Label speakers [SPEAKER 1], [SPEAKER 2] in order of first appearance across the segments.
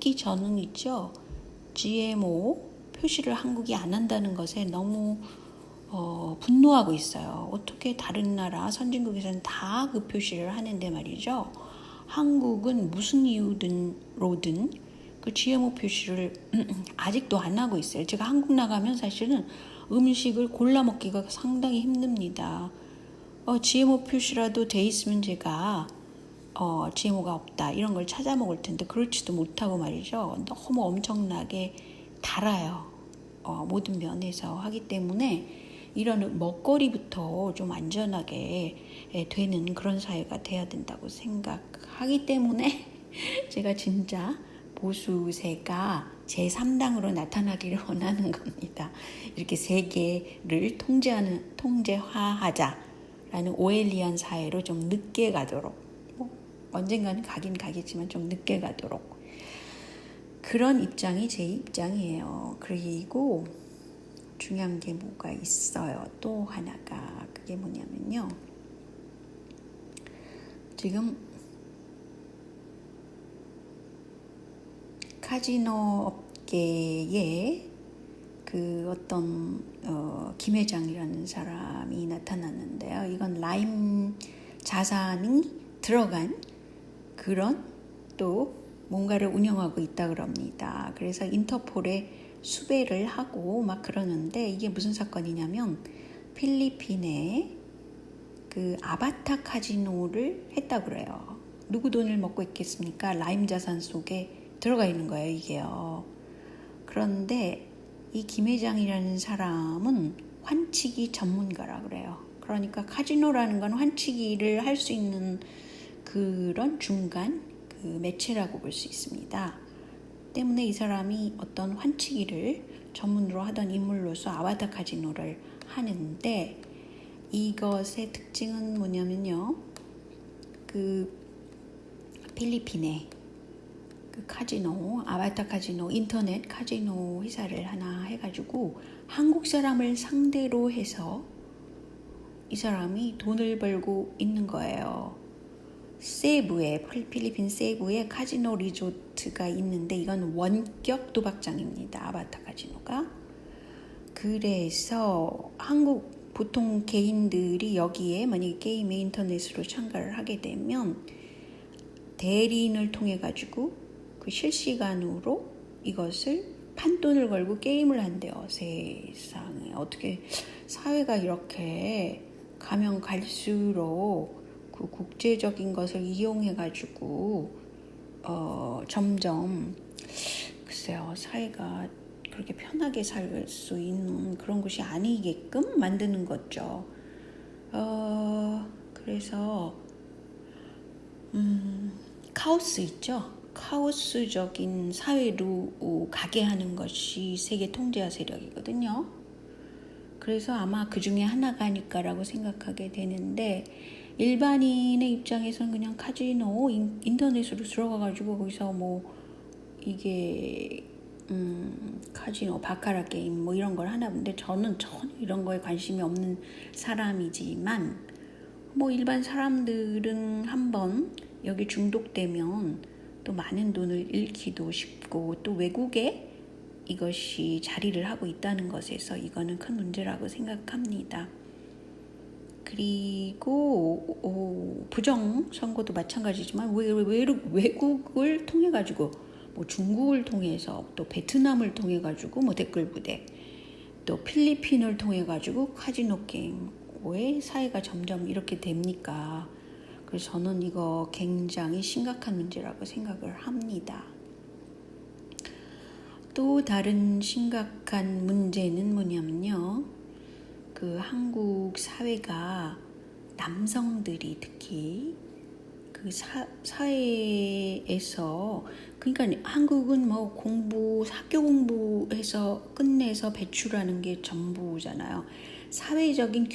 [SPEAKER 1] 특히 저는 있죠. GMO 표시를 한국이 안 한다는 것에 너무 분노하고 있어요. 어떻게 다른 나라 선진국에서는 다 그 표시를 하는데 말이죠. 한국은 무슨 이유로든 그 GMO 표시를 아직도 안 하고 있어요. 제가 한국 나가면 사실은 음식을 골라 먹기가 상당히 힘듭니다. GMO 표시라도 돼 있으면 제가 GMO가 없다 이런 걸 찾아 먹을 텐데 그렇지도 못하고 말이죠. 너무 엄청나게 달아요. 모든 면에서 하기 때문에 이런 먹거리부터 좀 안전하게 되는 그런 사회가 돼야 된다고 생각하기 때문에 제가 진짜 보수세가 제3당으로 나타나기를 원하는 겁니다. 이렇게 세계를 통제화하자라는 오엘리안 사회로 좀 늦게 가도록, 언젠가는 가긴 가겠지만 좀 늦게 가도록 그런 입장이 제 입장이에요. 그리고 중요한 게 뭐가 있어요. 또 하나가 그게 뭐냐면요. 지금 카지노 업계에 그 어떤 김 회장이라는 사람이 나타났는데요. 이건 라임 자산이 들어간 그런 또 뭔가를 운영하고 있다 그럽니다. 그래서 인터폴에 수배를 하고 막 그러는데 이게 무슨 사건이냐면 필리핀에 그 아바타 카지노를 했다 그래요. 누구 돈을 먹고 있겠습니까? 라임 자산 속에 들어가 있는 거예요, 이게요. 그런데 이 김 회장이라는 사람은 환치기 전문가라 그래요. 그러니까 카지노라는 건 환치기를 할 수 있는 그런 중간 그 매체라고 볼 수 있습니다. 때문에 이 사람이 어떤 환치기를 전문으로 하던 인물로서 아바타 카지노를 하는데 이것의 특징은 뭐냐면요. 그 필리핀에 그 카지노, 아바타 카지노, 인터넷 카지노 회사를 하나 해가지고 한국 사람을 상대로 해서 이 사람이 돈을 벌고 있는 거예요. 세부에, 필리핀 세부에 카지노 리조트가 있는데 이건 원격 도박장입니다. 아바타 카지노가. 그래서 한국 보통 개인들이 여기에 만약에 게임에 인터넷으로 참가를 하게 되면 대리인을 통해 가지고 그 실시간으로 이것을 판돈을 걸고 게임을 한대요. 세상에 어떻게 사회가 이렇게 가면 갈수록 그 국제적인 것을 이용해 가지고 점점 글쎄요 사회가 그렇게 편하게 살 수 있는 그런 곳이 아니게끔 만드는 거죠. 그래서 카오스 있죠. 카오스적인 사회로 가게 하는 것이 세계 통제화 세력이거든요. 그래서 아마 그 중에 하나가 아닐까라고 생각하게 되는데 일반인의 입장에서는 그냥 카지노 인터넷으로 들어가가지고 거기서 뭐 이게 카지노 바카라 게임 뭐 이런 걸 하나 본데 저는 전혀 이런 거에 관심이 없는 사람이지만 뭐 일반 사람들은 한번 여기 중독되면 또 많은 돈을 잃기도 쉽고 또 외국에 이것이 자리를 하고 있다는 것에서 이거는 큰 문제라고 생각합니다. 그리고 부정 선거도 마찬가지지만 외국을 통해 가지고 뭐 중국을 통해서 또 베트남을 통해 가지고 뭐 댓글 부대 또 필리핀을 통해 가지고 카지노 게임 왜 사회가 점점 이렇게 됩니까? 그래서 저는 이거 굉장히 심각한 문제라고 생각을 합니다. 또 다른 심각한 문제는 뭐냐면요. 그 한국 사회가 남성들이 특히 그 사회에서 그러니까 한국은 뭐 학교 공부해서 끝내서 배출하는 게 전부잖아요. 사회적인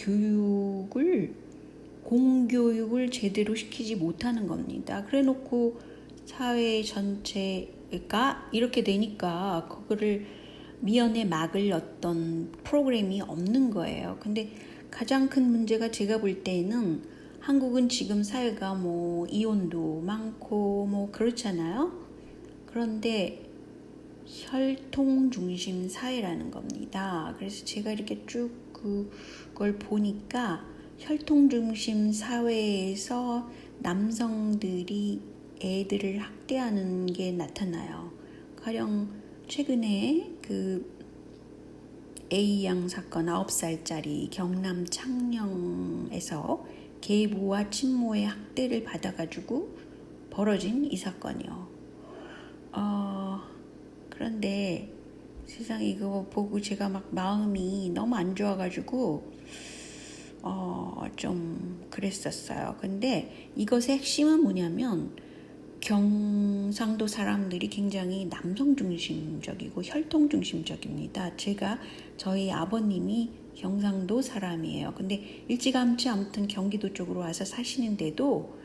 [SPEAKER 1] 공교육을 제대로 시키지 못하는 겁니다. 그래 놓고 사회 전체가 이렇게 되니까 그거를 미연에 막을 어떤 프로그램이 없는 거예요. 근데 가장 큰 문제가 제가 볼 때는 한국은 지금 사회가 뭐 이혼도 많고 뭐 그렇잖아요. 그런데 혈통 중심 사회라는 겁니다. 그래서 제가 이렇게 쭉 그걸 보니까 혈통 중심 사회에서 남성들이 애들을 학대하는 게 나타나요. 가령 최근에 그 A양 사건 9살짜리 경남 창녕에서 계부와 친모의 학대를 받아가지고 벌어진 이 사건이요. 그런데 세상에 이거 보고 제가 막 마음이 너무 안 좋아가지고 좀 그랬었어요. 근데 이것의 핵심은 뭐냐면 경상도 사람들이 굉장히 남성 중심적이고 혈통 중심적입니다. 저희 아버님이 경상도 사람이에요. 근데 일찌감치 아무튼 경기도 쪽으로 와서 사시는데도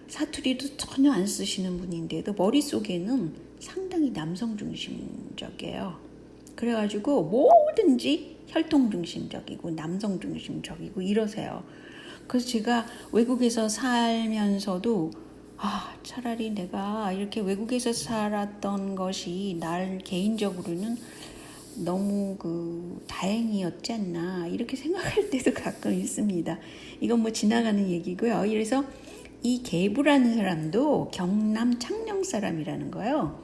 [SPEAKER 1] 사투리도 전혀 안 쓰시는 분인데도 머릿속에는 상당히 남성 중심적이에요. 그래가지고 뭐든지 혈통 중심적이고 남성 중심적이고 이러세요. 그래서 제가 외국에서 살면서도 차라리 내가 이렇게 외국에서 살았던 것이 날 개인적으로는 너무 다행이었지 않나 이렇게 생각할 때도 가끔 있습니다. 이건 뭐 지나가는 얘기고요. 그래서 이 계부라는 사람도 경남 창녕 사람이라는 거예요.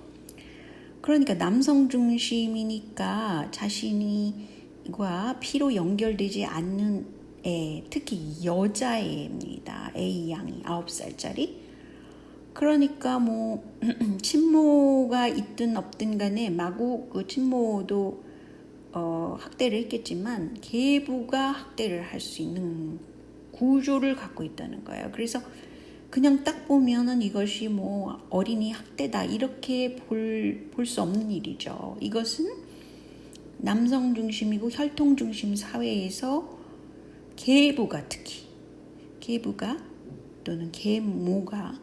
[SPEAKER 1] 그러니까 남성 중심이니까 자신과 피로 연결되지 않는 애, 특히 여자애입니다. A양이 9살짜리. 그러니까 뭐 친모가 있든 없든 간에 마구 그 친모도 학대를 했겠지만 계부가 학대를 할 수 있는 구조를 갖고 있다는 거예요. 그래서 그냥 딱 보면은 이것이 뭐 어린이 학대다 이렇게 볼 수 없는 일이죠. 이것은 남성 중심이고 혈통 중심 사회에서 특히 계부가 또는 계모가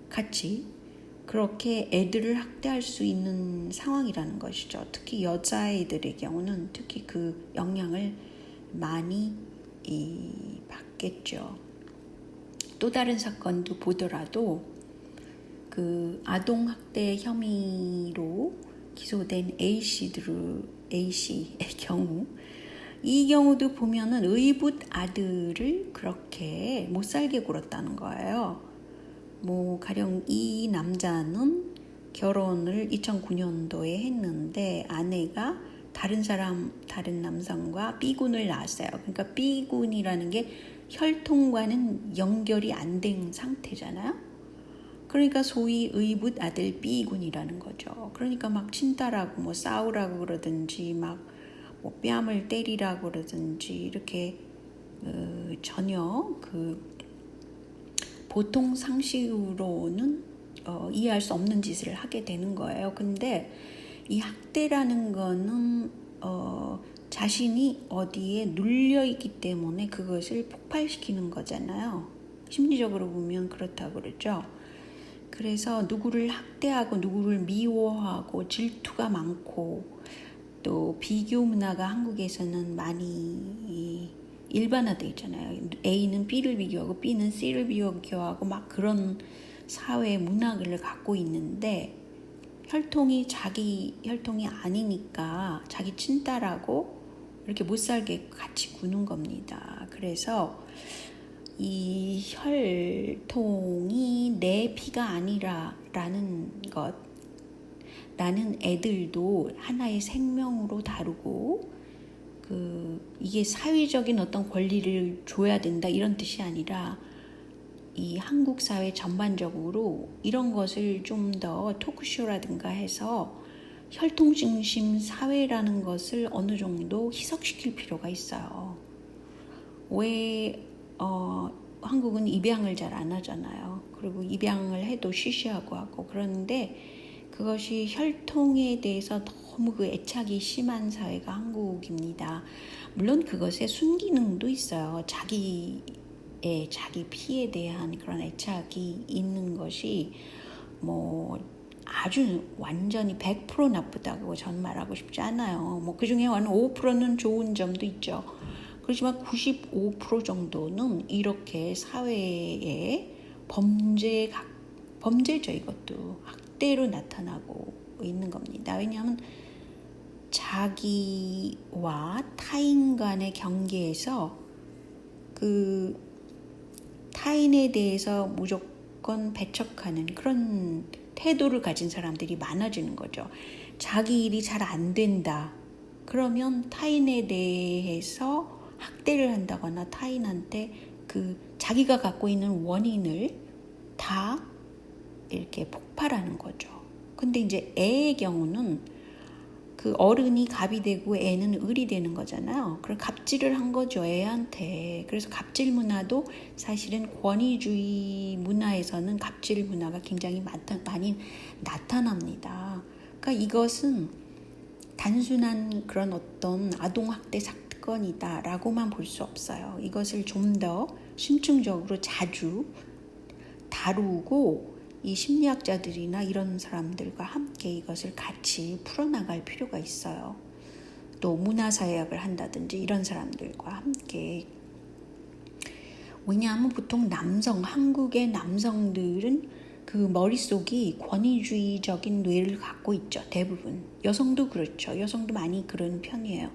[SPEAKER 1] 같이 그렇게 애들을 학대할 수 있는 상황이라는 것이죠. 특히 여자애들의 경우는 특히 그 영향을 많이 받겠죠. 또 다른 사건도 보더라도 그 아동학대 혐의로 기소된 A씨의 경우, 이 경우도 보면은 의붓 아들을 그렇게 못 살게 굴었다는 거예요. 뭐 가령 이 남자는 결혼을 2009년도에 했는데 아내가 다른 남성과 B군을 낳았어요. 그러니까 B군이라는 게 혈통과는 연결이 안 된 상태잖아요. 그러니까 소위 의붓 아들 B군이라는 거죠. 그러니까 막 친딸하고 뭐 싸우라고 그러든지 막 뭐 뺨을 때리라고 그러든지 이렇게 전혀 보통 상식으로는 이해할 수 없는 짓을 하게 되는 거예요. 근데 이 학대라는 거는 자신이 어디에 눌려있기 때문에 그것을 폭발시키는 거잖아요. 심리적으로 보면 그렇다고 그러죠. 그래서 누구를 학대하고 누구를 미워하고 질투가 많고 또 비교 문화가 한국에서는 많이 일반화되어 있잖아요. A는 B를 비교하고 B는 C를 비교하고 막 그런 사회 문화를 갖고 있는데 혈통이 자기 혈통이 아니니까 자기 친딸하고 이렇게 못 살게 같이 구는 겁니다. 그래서 이 혈통이 내 피가 아니라라는 것, 나는 애들도 하나의 생명으로 다루고 이게 사회적인 어떤 권리를 줘야 된다 이런 뜻이 아니라 이 한국 사회 전반적으로 이런 것을 좀 더 토크쇼라든가 해서 혈통 중심 사회라는 것을 어느 정도 희석시킬 필요가 있어요. 왜 한국은 입양을 잘 안 하잖아요. 그리고 입양을 해도 쉬쉬하고 하고 그러는데 그것이 혈통에 대해서 너무 애착이 심한 사회가 한국입니다. 물론 그것에 순기능도 있어요. 자기 피에 대한 그런 애착이 있는 것이 뭐 아주 완전히 100% 나쁘다고 전 말하고 싶지 않아요. 뭐 그중에 한 5%는 좋은 점도 있죠. 그렇지만 95% 정도는 이렇게 사회의 범죄죠. 이것도 학대로 나타나고 있는 겁니다. 왜냐하면 자기와 타인 간의 경계에서 그 타인에 대해서 무조건 배척하는 그런 태도를 가진 사람들이 많아지는 거죠. 자기 일이 잘 안 된다. 그러면 타인에 대해서 학대를 한다거나 타인한테 그 자기가 갖고 있는 원인을 다 이렇게 폭발하는 거죠. 근데 이제 애의 경우는 그 어른이 갑이 되고 애는 을이 되는 거잖아요. 그럼 갑질을 한 거죠, 애한테. 그래서 갑질 문화도 사실은 권위주의 문화에서는 갑질 문화가 굉장히 많이 나타납니다. 그러니까 이것은 단순한 그런 어떤 아동학대 사건이다라고만 볼 수 없어요. 이것을 좀 더 심층적으로 자주 다루고 이 심리학자들이나 이런 사람들과 함께 이것을 같이 풀어나갈 필요가 있어요. 또 문화사회학을 한다든지 이런 사람들과 함께. 왜냐하면 보통 한국의 남성들은 그 머릿속이 권위주의적인 뇌를 갖고 있죠. 대부분. 여성도 그렇죠. 여성도 많이 그런 편이에요.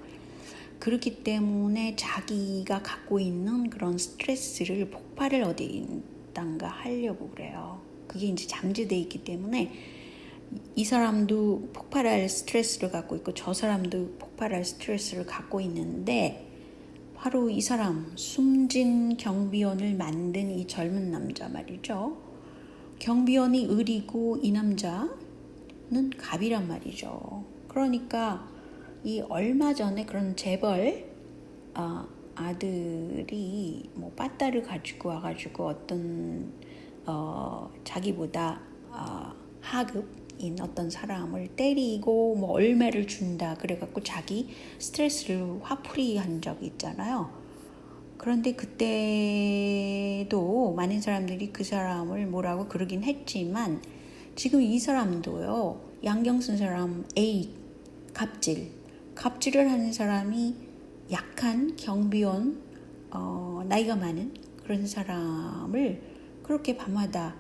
[SPEAKER 1] 그렇기 때문에 자기가 갖고 있는 그런 스트레스를 폭발을 어디단가 하려고 그래요. 그게 이제 잠재되어 있기 때문에 이 사람도 폭발할 스트레스를 갖고 있고 저 사람도 폭발할 스트레스를 갖고 있는데 바로 이 사람 숨진 경비원을 만든 이 젊은 남자 말이죠. 경비원이 을이고 이 남자는 갑이란 말이죠. 그러니까 이 얼마 전에 그런 재벌 아들이 뭐 빠따를 가지고 와가지고 어떤 자기보다 하급인 어떤 사람을 때리고 뭐 얼마를 준다 그래갖고 자기 스트레스를 화풀이한 적이 있잖아요. 그런데 그때도 많은 사람들이 그 사람을 뭐라고 그러긴 했지만 지금 이 사람도요, 양경 쓴 사람 A 갑질을 하는 사람이 약한 경비원 나이가 많은 그런 사람을 그렇게 밤마다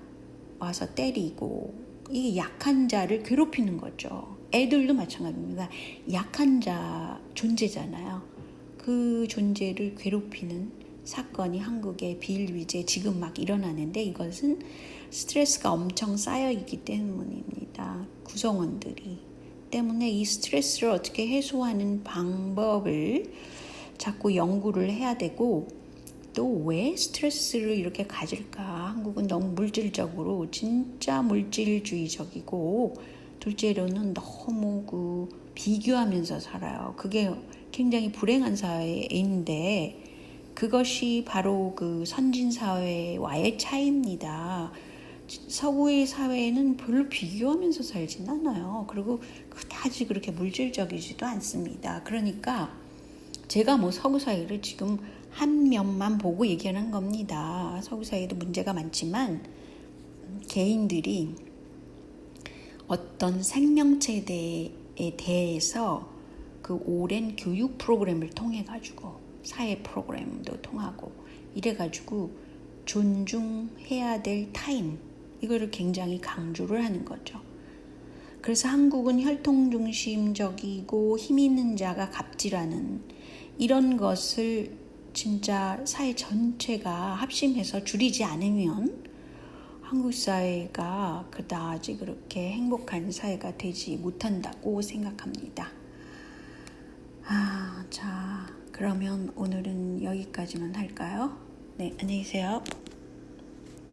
[SPEAKER 1] 와서 때리고 이게 약한 자를 괴롭히는 거죠. 애들도 마찬가지입니다. 약한 자 존재잖아요. 그 존재를 괴롭히는 사건이 한국의 비일비재 지금 막 일어나는데 이것은 스트레스가 엄청 쌓여있기 때문입니다. 구성원들이. 때문에 이 스트레스를 어떻게 해소하는 방법을 자꾸 연구를 해야 되고 또 왜 스트레스를 이렇게 가질까? 한국은 너무 물질적으로 진짜 물질주의적이고 둘째로는 너무 비교하면서 살아요. 그게 굉장히 불행한 사회인데 그것이 바로 그 선진 사회와의 차이입니다. 서구의 사회는 별로 비교하면서 살진 않아요. 그리고 그다지 그렇게 물질적이지도 않습니다. 그러니까 제가 뭐 서구 사회를 지금 한 면만 보고 얘기하는 겁니다. 서구 사회도 문제가 많지만 개인들이 어떤 생명체에 대해서 그 오랜 교육 프로그램을 통해 가지고 사회 프로그램도 통하고 이래 가지고 존중해야 될 타인 이거를 굉장히 강조를 하는 거죠. 그래서 한국은 혈통중심적이고 힘 있는 자가 갑질하는 이런 것을 진짜 사회 전체가 합심해서 줄이지 않으면 한국 사회가 그다지 그렇게 행복한 사회가 되지 못한다고 생각합니다. 자, 그러면 오늘은 여기까지만 할까요? 네, 안녕히 계세요.